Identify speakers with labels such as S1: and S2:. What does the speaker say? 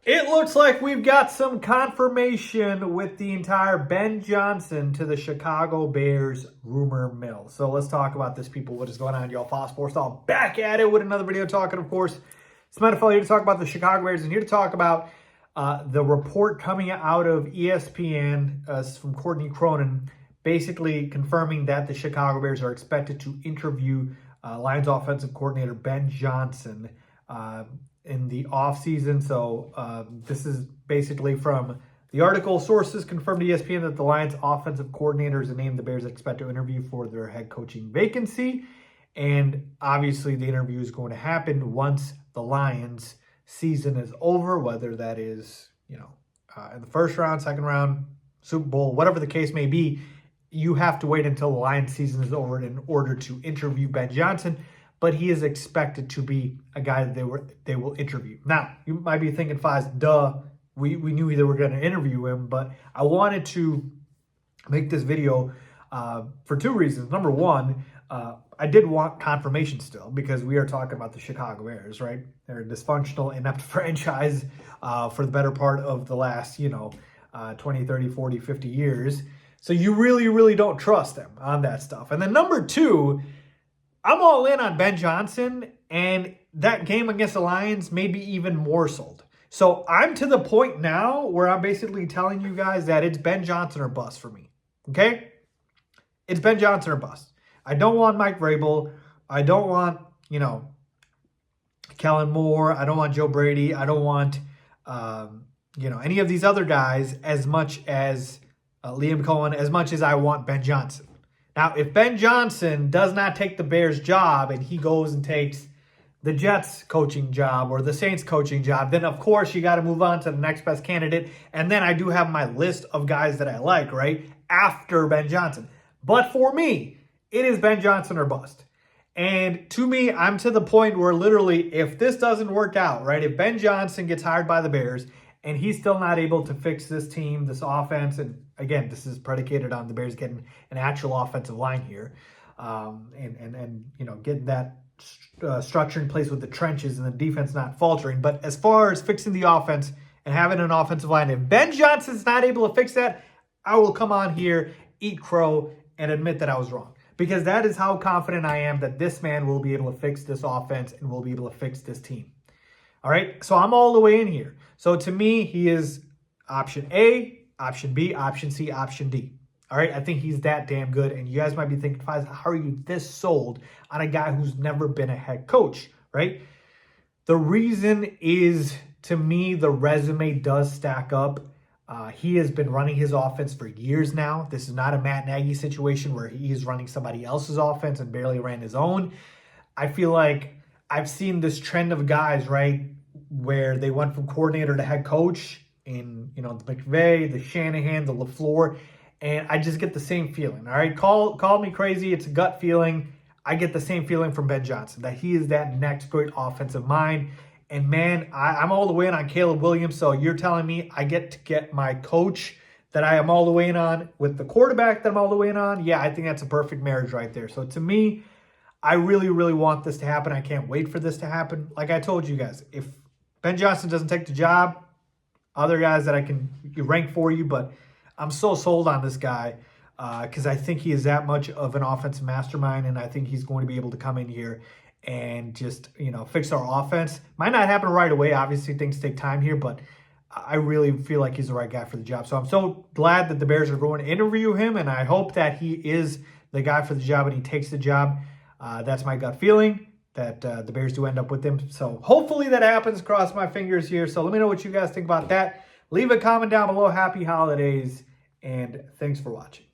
S1: It looks like we've got some confirmation with the entire Ben Johnson to the Chicago Bears rumor mill. So let's talk about this, people. What is going on, y'all? Fox Sports All back at it with another video talking, of course. It's NFL here to talk about the Chicago Bears and here to talk about the report coming out of ESPN from Courtney Cronin, basically confirming that the Chicago Bears are expected to interview Lions offensive coordinator Ben Johnson in the offseason. So this is basically from the article. Sources confirmed to ESPN that the Lions offensive coordinator is a name the Bears expect to interview for their head coaching vacancy. And obviously the interview is going to happen once the Lions season is over, whether that is, in the first round, second round, Super Bowl, whatever the case may be. You have to wait until the Lions season is over in order to interview Ben Johnson. But he is expected to be a guy that they will interview. Now, you might be thinking, Faiz, duh, we knew they were going to interview him, but I wanted to make this video for two reasons. Number one, I did want confirmation still because we are talking about the Chicago Bears, right? They're a dysfunctional, inept franchise for the better part of the last, 20, 30, 40, 50 years. So you really, really don't trust them on that stuff. And then number two, I'm all in on Ben Johnson, and that game against the Lions may be even more sold. So I'm to the point now where I'm basically telling you guys that it's Ben Johnson or bust for me, okay? It's Ben Johnson or bust. I don't want Mike Vrabel. I don't want, Kellen Moore. I don't want Joe Brady. I don't want, any of these other guys as much as Liam Cohen, as much as I want Ben Johnson. Now, if Ben Johnson does not take the Bears job and he goes and takes the Jets coaching job or the Saints coaching job, then of course you got to move on to the next best candidate. And then I do have my list of guys that I like, right, after Ben Johnson. But for me, it is Ben Johnson or bust. And to me, I'm to the point where literally if this doesn't work out, right, if Ben Johnson gets hired by the Bears and he's still not able to fix this team, this offense, and again, this is predicated on the Bears getting an actual offensive line here, and getting that structure in place with the trenches and the defense not faltering. But as far as fixing the offense and having an offensive line, if Ben Johnson's not able to fix that, I will come on here, eat crow, and admit that I was wrong. Because that is how confident I am that this man will be able to fix this offense and will be able to fix this team. All right, so I'm all the way in here. So to me, he is option A, option B, option C, option D. All right, I think he's that damn good. And you guys might be thinking, Faiz, how are you this sold on a guy who's never been a head coach, right? The reason is, to me, the resume does stack up. He has been running his offense for years now. This is not a Matt Nagy situation where he is running somebody else's offense and barely ran his own. I feel like I've seen this trend of guys, right, where they went from coordinator to head coach in, the McVay, the Shanahan, the LaFleur, and I just get the same feeling, all right? Call me crazy. It's a gut feeling. I get the same feeling from Ben Johnson, that he is that next great offensive mind. And, man, I'm all the way in on Caleb Williams, so you're telling me I get to get my coach that I am all the way in on with the quarterback that I'm all the way in on? Yeah, I think that's a perfect marriage right there. So, to me, I really, really want this to happen. I can't wait for this to happen. Like I told you guys, if Ben Johnson doesn't take the job, other guys that I can rank for you, but I'm so sold on this guy because I think he is that much of an offensive mastermind, and I think he's going to be able to come in here and just, fix our offense. Might not happen right away. Obviously, things take time here, but I really feel like he's the right guy for the job. So I'm so glad that the Bears are going to interview him, and I hope that he is the guy for the job and he takes the job. That's my gut feeling, that the Bears do end up with him. So hopefully that happens. Cross my fingers here. So let me know what you guys think about that. Leave a comment down below. Happy holidays, and thanks for watching.